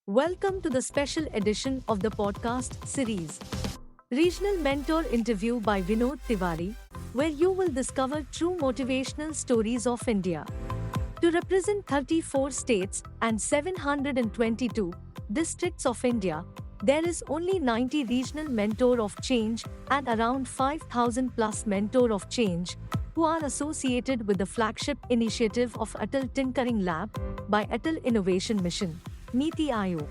Welcome to the special edition of the podcast series, Regional Mentor Interview by Vinod Tiwari, where you will discover true motivational stories of India. To represent 34 states and 722 districts of India, there is only 90 regional mentor of change and around 5,000 plus mentor of change who are associated with the flagship initiative of Atal Tinkering Lab by Atal Innovation Mission, NITI Aayog.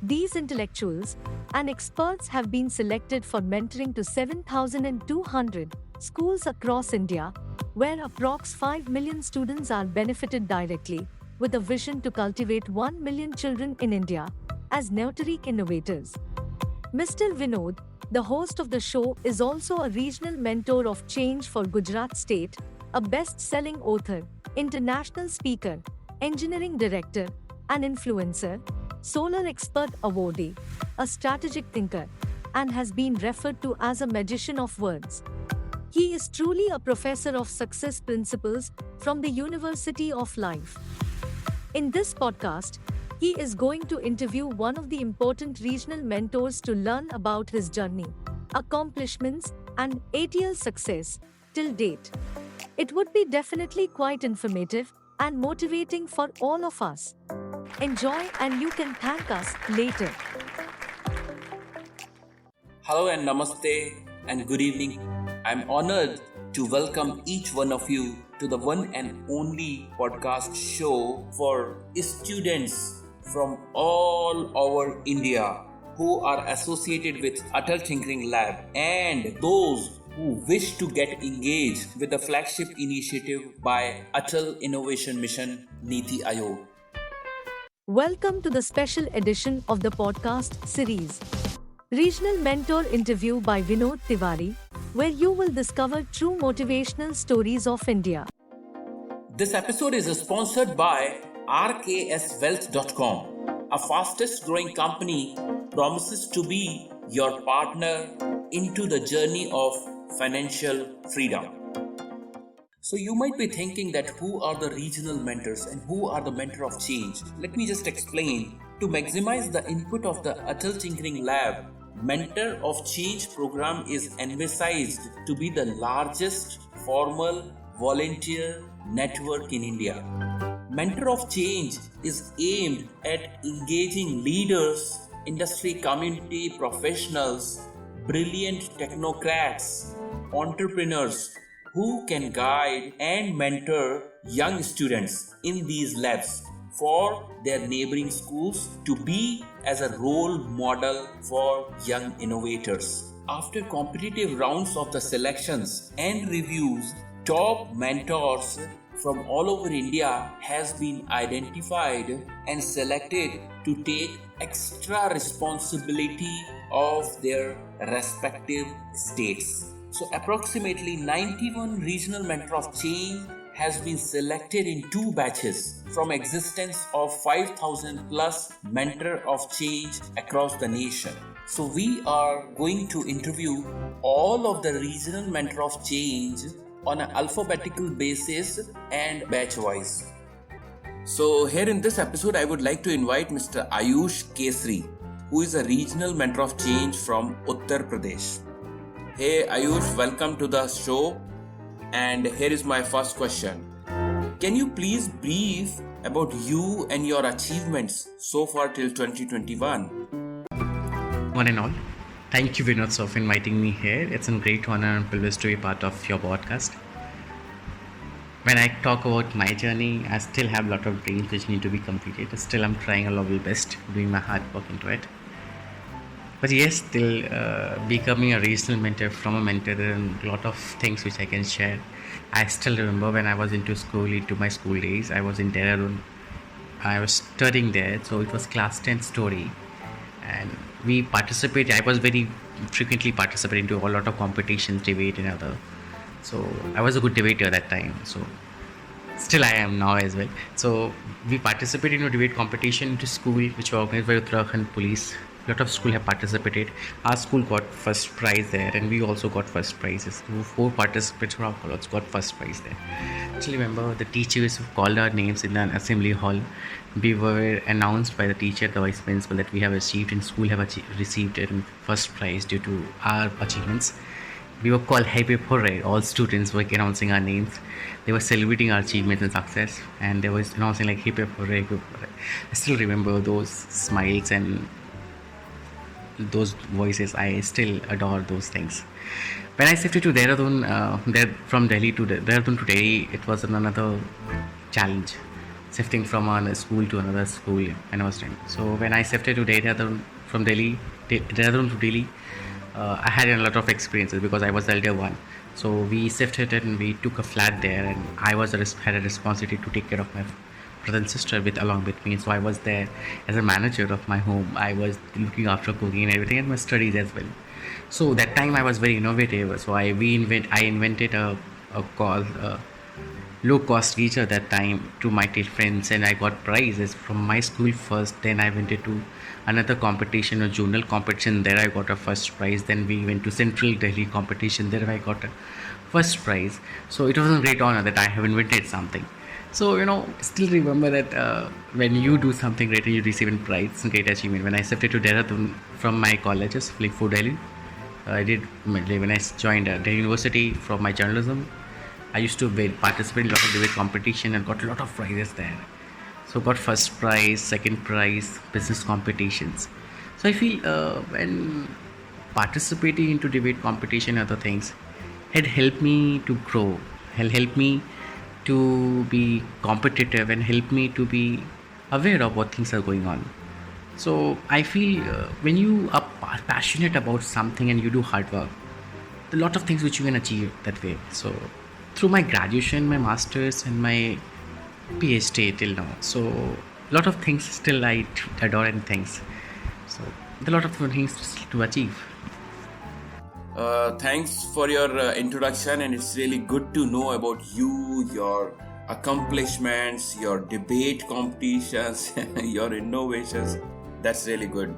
These intellectuals and experts have been selected for mentoring to 7,200 schools across India, where approx 5 million students are benefited directly, with a vision to cultivate 1 million children in India as narrate innovators. Mr. Vinod, the host of the show, is also a regional mentor of change for Gujarat State, a best-selling author, international speaker, engineering director, an influencer, solar expert awardee, a strategic thinker, and has been referred to as a magician of words. He is truly a professor of success principles from the University of Life. In this podcast, he is going to interview one of the important regional mentors to learn about his journey, accomplishments, and 8-year success till date. It would be definitely quite informative and motivating for all of us. Enjoy, and you can thank us later. Hello and namaste and good evening. I'm honored to welcome each one of you to the one and only podcast show for students from all over India who are associated with Atal Tinkering Lab and those who wish to get engaged with the flagship initiative by Atal Innovation Mission NITI Aayog. Welcome to the special edition of the podcast series, Regional Mentor Interview by Vinod Tiwari, where you will discover true motivational stories of India. This episode is sponsored by rkswealth.com, a fastest growing company promises to be your partner into the journey of financial freedom. So you might be thinking that who are the regional mentors and who are the mentor of change? Let me just explain. To maximize the input of the Atal Tinkering Lab, Mentor of Change program is envisaged to be the largest formal volunteer network in India. Mentor of Change is aimed at engaging leaders, industry community professionals, brilliant technocrats, entrepreneurs who can guide and mentor young students in these labs for their neighboring schools to be as a role model for young innovators. After competitive rounds of the selections and reviews, top mentors from all over India has been identified and selected to take extra responsibility of their respective states. So approximately 91 regional mentor of change has been selected in 2 batches from existence of 5,000 plus mentor of change across the nation. So we are going to interview all of the regional mentor of change on an alphabetical basis and batchwise. So here in this episode, I would like to invite Mr. Ayush Kesari, who is a regional mentor of change from Uttar Pradesh. Hey Ayush, welcome to the show. And here is my first question. Can you please brief about you and your achievements so far till 2021? One and all, thank you Vinod for inviting me here. It's a great honor and privilege to be part of your podcast. When I talk about my journey, I still have a lot of dreams which need to be completed. Still I'm trying a level best, doing my hard work into it. But yes, still becoming a regional mentor from a mentor, there are a lot of things which I can share. I still remember when I was into my school days, I was in Dehradun. I was studying there, so it was class 10 story. And we participated, I was very frequently participating to a lot of competitions, debate and other. So I was a good debater at that time. So still I am now as well. So we participated in a debate competition to school which was organized by Uttarakhand Police, lot of school have participated. Our school got first prize there, and we also got first prizes. Four participants from our college got first prize there. Actually, remember the teachers who called our names in the assembly hall. We were announced by the teacher, the vice principal, that we have achieved in school have received a first prize due to our achievements. We were called Happy Hooray. All students were announcing our names. They were celebrating our achievements and success, and they were announcing like Happy Hooray, Happy Hooray. I still remember those smiles and those voices. I still adore those things. When I shifted to Dehradun, from Delhi to Dehradun to Delhi, it was another challenge. Shifting from one school to another school when I was doing. So when I shifted to Dehradun from Dehradun to Delhi, I had a lot of experiences because I was the elder one. So we shifted and we took a flat there, and I had a responsibility to take care of my brother and sister along with me. So I was there as a manager of my home. I was looking after cooking and everything, and my studies as well. So that time I was very innovative. So I invented a call. Low cost teacher that time to my friends, and I got prizes from my school first. Then I went into another competition, a journal competition. There I got a first prize. Then we went to Central Delhi competition. There I got a first prize. So it was a great honor that I have invented something. So still remember that when you do something great and you receive a prize, it's a great achievement. When I shifted to Dehradun from my colleges, like for Delhi, I did when I joined Delhi University from my journalism. I used to participate in a lot of debate competition and got a lot of prizes there. So got first prize, second prize, business competitions. So I feel when participating into debate competition and other things had helped me to grow, had helped me to be competitive, and helped me to be aware of what things are going on. So I feel when you are passionate about something and you do hard work, a lot of things which you can achieve that way. So through my graduation, my masters, and my PhD till now, so a lot of things still I adore and things. So a lot of things to achieve. Thanks for your introduction, and it's really good to know about you, your accomplishments, your debate competitions, your innovations. That's really good.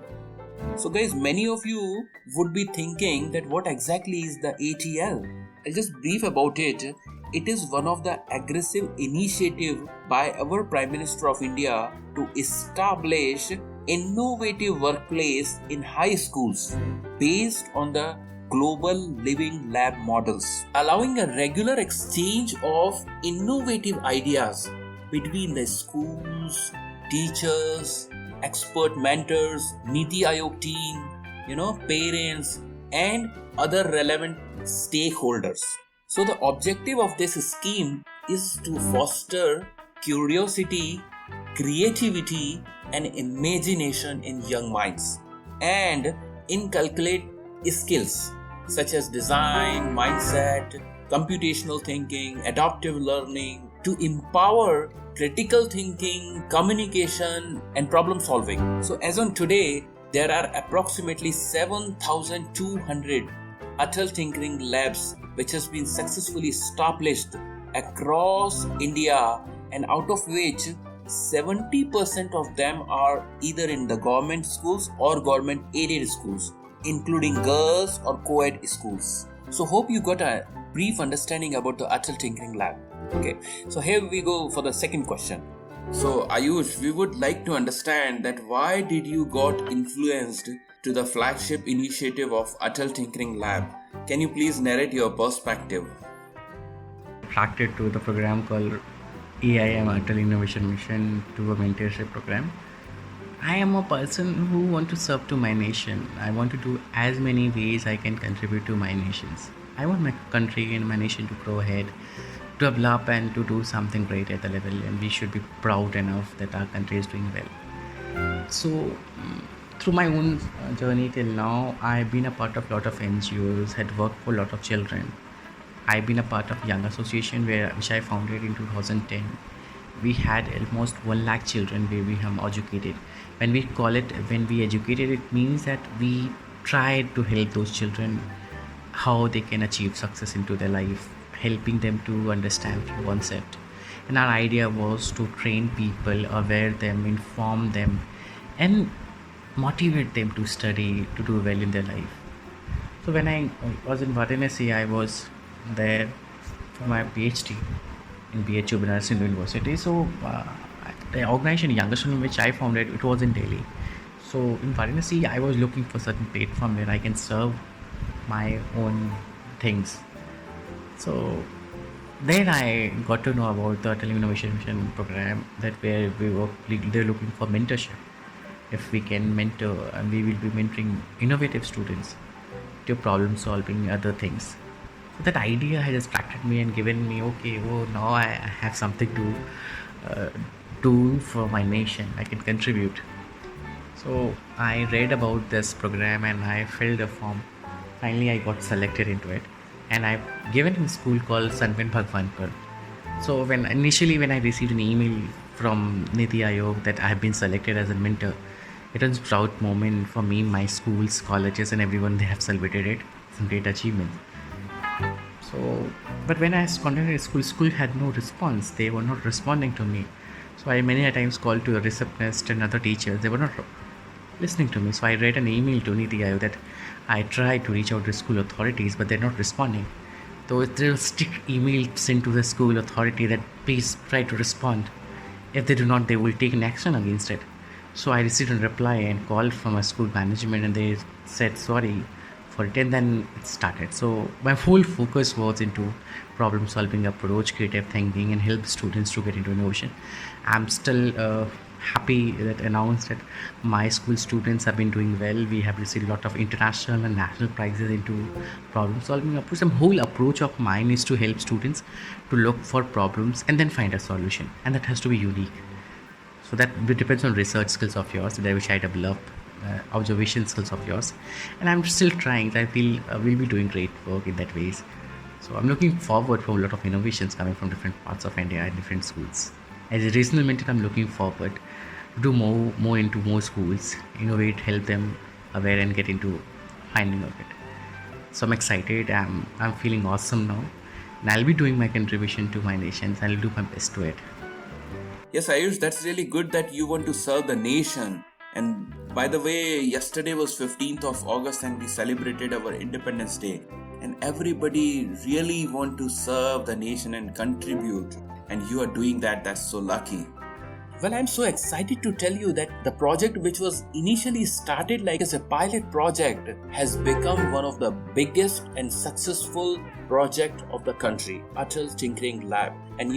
So guys, many of you would be thinking that what exactly is the ATL? I'll just brief about it. It is one of the aggressive initiative by our Prime Minister of India to establish innovative workplace in high schools based on the global living lab models, allowing a regular exchange of innovative ideas between the schools, teachers, expert mentors, NITI Aayog team, parents, and other relevant stakeholders. So the objective of this scheme is to foster curiosity, creativity, and imagination in young minds, and inculcate skills such as design, mindset, computational thinking, adaptive learning to empower critical thinking, communication, and problem solving. So as on today, there are approximately 7,200 Atal Tinkering Labs which has been successfully established across India, and out of which 70% of them are either in the government schools or government aided schools, including girls or co-ed schools. So hope you got a brief understanding about the Atal Tinkering Lab. Okay, so here we go for the second question. So Ayush, we would like to understand that why did you got influenced to the flagship initiative of Atal Tinkering Lab? Can you please narrate your perspective? Attracted to the program called AIM Atal Innovation Mission to a mentorship program. I am a person who want to serve to my nation. I want to do as many ways I can contribute to my nations. I want my country and my nation to grow ahead, develop, and to do something great at the level, and we should be proud enough that our country is doing well. So through my own journey till now, I've been a part of a lot of NGOs, had worked for a lot of children. I've been a part of Young Association which I founded in 2010. We had almost 1 lakh children where we have educated. When we educated, it means that we tried to help those children how they can achieve success into their life, helping them to understand few concept. And our idea was to train people, aware them, inform them, and motivate them to study, to do well in their life. So when I was in Varanasi, I was there for my PhD in BHU Banaras Hindu University. So the organization youngest in which I founded, it was in Delhi. So in Varanasi, I was looking for certain platform where I can serve my own things. So then I got to know about the Atal Innovation Mission program, that where they're looking for mentorship. If we can mentor, and we will be mentoring innovative students to problem solving other things. So that idea has attracted me and given me, okay, oh, now I have something to do for my nation. I can contribute. So I read about this program and I filled a form. Finally, I got selected into it, and I've given in school called Sanvin Bhagwanpur. So when I received an email from NITI Aayog that I have been selected as a mentor, it was a proud moment for me, my schools, colleges, and everyone. They have celebrated it. It's a great achievement. So, but when I contacted school had no response. They were not responding to me. So I many a times called to the receptionist and other teachers. They were not listening to me. So I read an email to NITI Aayog that I tried to reach out to school authorities, but they're not responding. Though there was strict email sent to the school authority that please try to respond. If they do not, they will take an action against it. So I received a reply and called from a school management, and they said sorry for it, and then it started. So my whole focus was into problem solving approach, creative thinking, and help students to get into innovation. I'm still happy that announced that my school students have been doing well. We have received a lot of international and national prizes into problem solving approach. The whole approach of mine is to help students to look for problems and then find a solution, and that has to be unique. So that depends on research skills of yours, which I developed, observation skills of yours, and I'm still trying. I feel we'll be doing great work in that ways. So I'm looking forward for a lot of innovations coming from different parts of India and different schools. As a regional mentor, I'm looking forward to do more into more schools, innovate, help them aware and get into finding of it. So I'm excited. I'm feeling awesome now, and I'll be doing my contribution to my nations. I'll do my best to it. Yes, Ayush, that's really good that you want to serve the nation. And by the way, yesterday was 15th of August and we celebrated our Independence Day. And everybody really want to serve the nation and contribute. And you are doing that. That's so lucky. Well, I'm so excited to tell you that the project, which was initially started like as a pilot project, has become one of the biggest and successful project of the country, Atal Tinkering Lab. And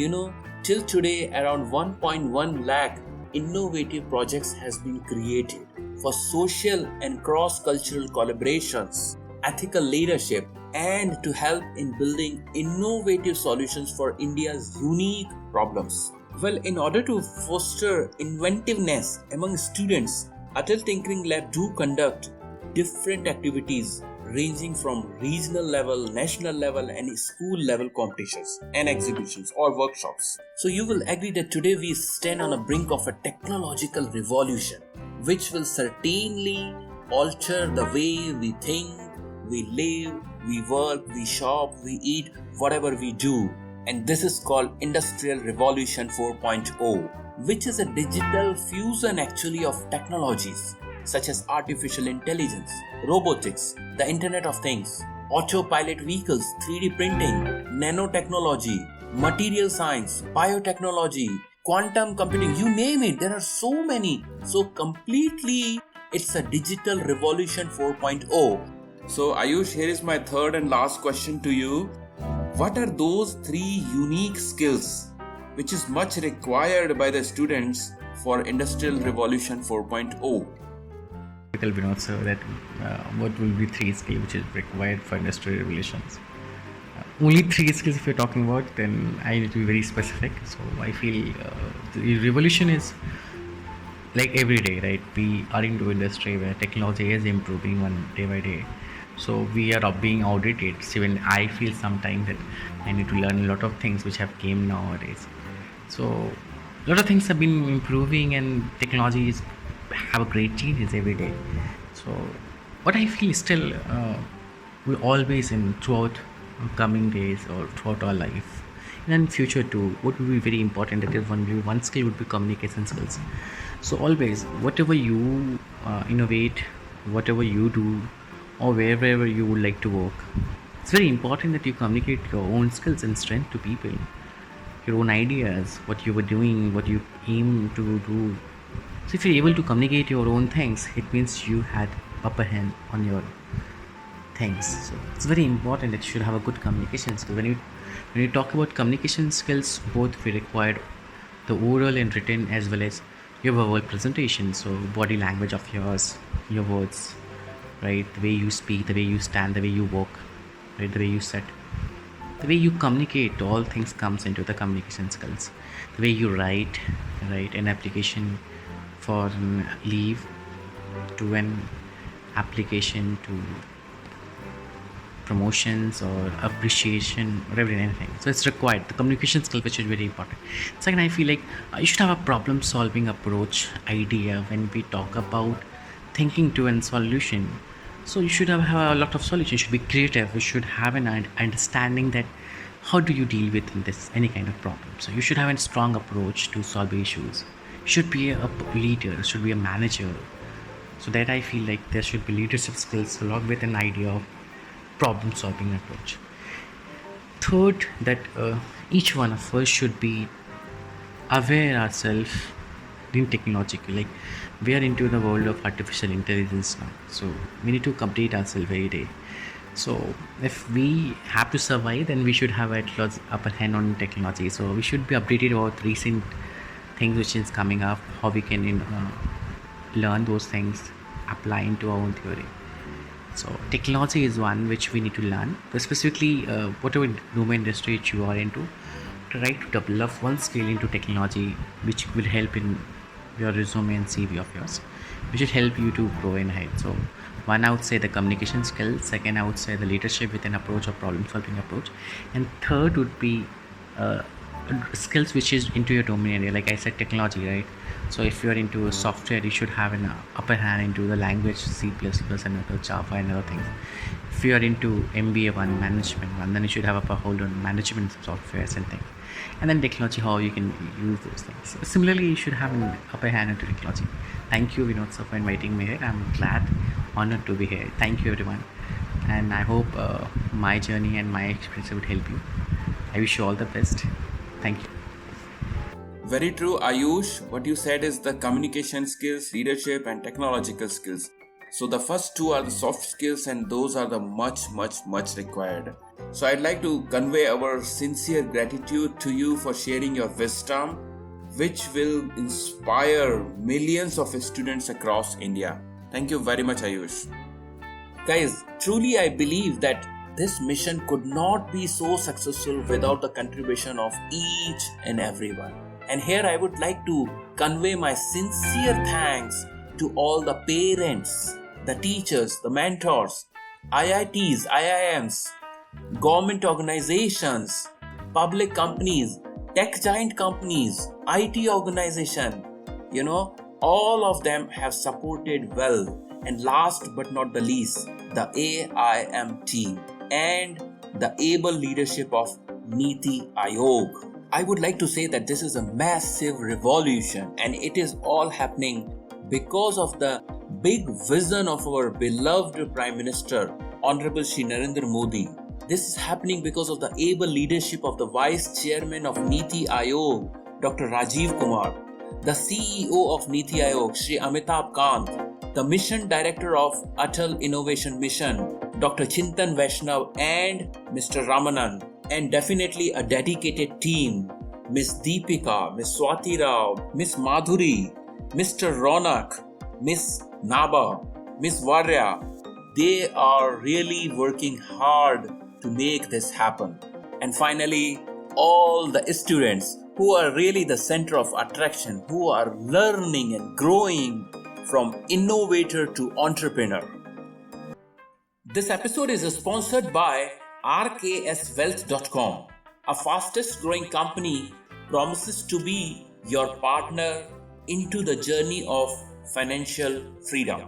till today, around 1.1 lakh innovative projects has been created for social and cross-cultural collaborations, ethical leadership, and to help in building innovative solutions for India's unique problems. Well, in order to foster inventiveness among students, Atal Tinkering Lab do conduct different activities ranging from regional level, national level, and school level competitions and exhibitions or workshops. So you will agree that today we stand on a brink of a technological revolution, which will certainly alter the way we think, we live, we work, we shop, we eat, whatever we do. And this is called Industrial Revolution 4.0, which is a digital fusion actually of technologies such as artificial intelligence, robotics, the Internet of Things, autopilot vehicles, 3D printing, nanotechnology, material science, biotechnology, quantum computing, you name it, there are so many. So completely it's a digital revolution 4.0. So Ayush, here is my third and last question to you. What are those 3 unique skills which is much required by the students for Industrial Revolution 4.0? Vinod, sir, that what will be 3 skills which is required for industrial revolutions? Only 3 skills if you're talking about, then I need to be very specific. So I feel the revolution is like every day, right? We are into industry where technology is improving one day by day. So we are being audited. So even I feel sometimes that I need to learn a lot of things which have came nowadays. So a lot of things have been improving and technologies have a great changes every day. So what I feel still we always in throughout coming days or throughout our life and in future too, what would be very important, that is one skill would be communication skills. So always whatever you innovate whatever you do or wherever you would like to work. It's very important that you communicate your own skills and strength to people, your own ideas, what you were doing, what you aim to do. So if you're able to communicate your own things, it means you had upper hand on your things. So it's very important that you should have a good communication skill. When you talk about communication skills, both we required the oral and written as well as your verbal presentation. So body language of yours, your words, right? The way you speak, the way you stand, the way you walk, right? The way you sit, the way you communicate, all things comes into the communication skills. The way you write an application for leave to an application to promotions or appreciation, whatever, anything. So it's required, the communication skill, which is very important. Second, I feel like you should have a problem solving approach idea when we talk about thinking to a solution. So you should have a lot of solutions. You should be creative. You should have an understanding that how do you deal with this any kind of problem. So you should have a strong approach to solve issues. You should be a leader, should be a manager. So that I feel like there should be leadership skills along with an idea of problem solving approach. Third, that each one of us should be aware ourselves in technology. Like we are into the world of artificial intelligence now, so we need to update ourselves every day. So if we have to survive, then we should have at least upper hand on technology. So we should be updated about recent things which is coming up, how we can learn those things, apply into our own theory. So technology is one which we need to learn. But specifically, whatever domain industry which you are into, try to develop one skill into technology which will help in your resume and CV of yours, which will help you to grow in height. So one, I would say the communication skill. Second, I would say the leadership with an approach or problem solving approach. And third would be skills which is into your domain area. Like I said, technology, right? So if you're into software, you should have an upper hand into the language C++ and other Java and other things. If you are into MBA one, management one, then you should have upper hold on management softwares and things. And then technology, how you can use those things. Similarly, you should have an upper hand into technology. Thank you, Vinod, sir, for inviting me here. I'm glad, honored to be here. Thank you, everyone. And I hope my journey and my experience would help you. I wish you all the best. Thank you. Very true, Ayush. What you said is the communication skills, leadership, and technological skills. So the first two are the soft skills, and those are the much required. So I'd like to convey our sincere gratitude to you for sharing your wisdom, which will inspire millions of students across India. Thank you very much, Ayush. Guys, truly I believe that this mission could not be so successful without the contribution of each and everyone. And here I would like to convey my sincere thanks to all the parents, the teachers, the mentors, IITs, IIMs, government organizations, public companies, tech giant companies, IT organization. All of them have supported well. And last but not the least, the AIM team and the able leadership of NITI Aayog. I would like to say that this is a massive revolution, and it is all happening because of the big vision of our beloved Prime Minister, Honorable Shri Narendra Modi. This is happening because of the able leadership of the Vice Chairman of NITI Aayog, Dr. Rajiv Kumar, the CEO of NITI Aayog, Shri Amitabh Kant, the Mission Director of Atal Innovation Mission, Dr. Chintan Vaishnav and Mr. Ramanan. And definitely a dedicated team, Miss Deepika, Miss Swati Rao, Miss Madhuri, Mr. Ronak, Miss Naba, Miss Varya. They are really working hard to make this happen. And finally, all the students who are really the center of attraction, who are learning and growing from innovator to entrepreneur. This episode is sponsored by rkswealth.com. A fastest growing company promises to be your partner into the journey of financial freedom.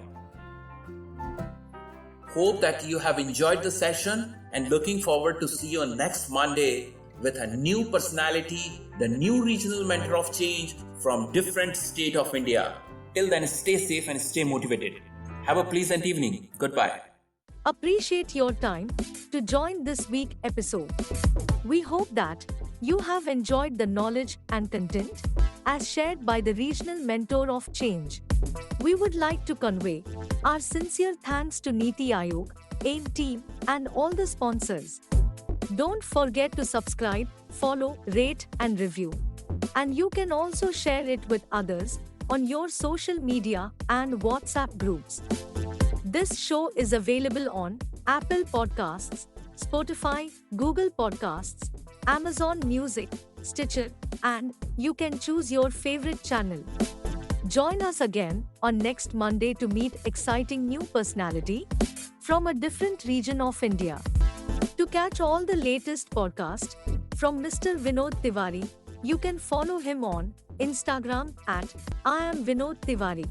Hope that you have enjoyed the session and looking forward to see you on next Monday with a new personality, the new regional mentor of change from different state of India. Till then, stay safe and stay motivated. Have a pleasant evening. Goodbye. Appreciate your time to join this week episode. We hope that you have enjoyed the knowledge and content as shared by the regional mentor of change. We would like to convey our sincere thanks to NITI Aayog, AIM team, and all the sponsors. Don't forget to subscribe, follow, rate, and review. And you can also share it with others on your social media and WhatsApp groups. This show is available on Apple Podcasts, Spotify, Google Podcasts, Amazon Music, Stitcher, and you can choose your favorite channel. Join us again on next Monday to meet exciting new personality from a different region of India. To catch all the latest podcast from Mr. Vinod Tiwari, you can follow him on Instagram at I am Vinod Tiwari.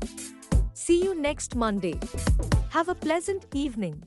See you next Monday. Have a pleasant evening.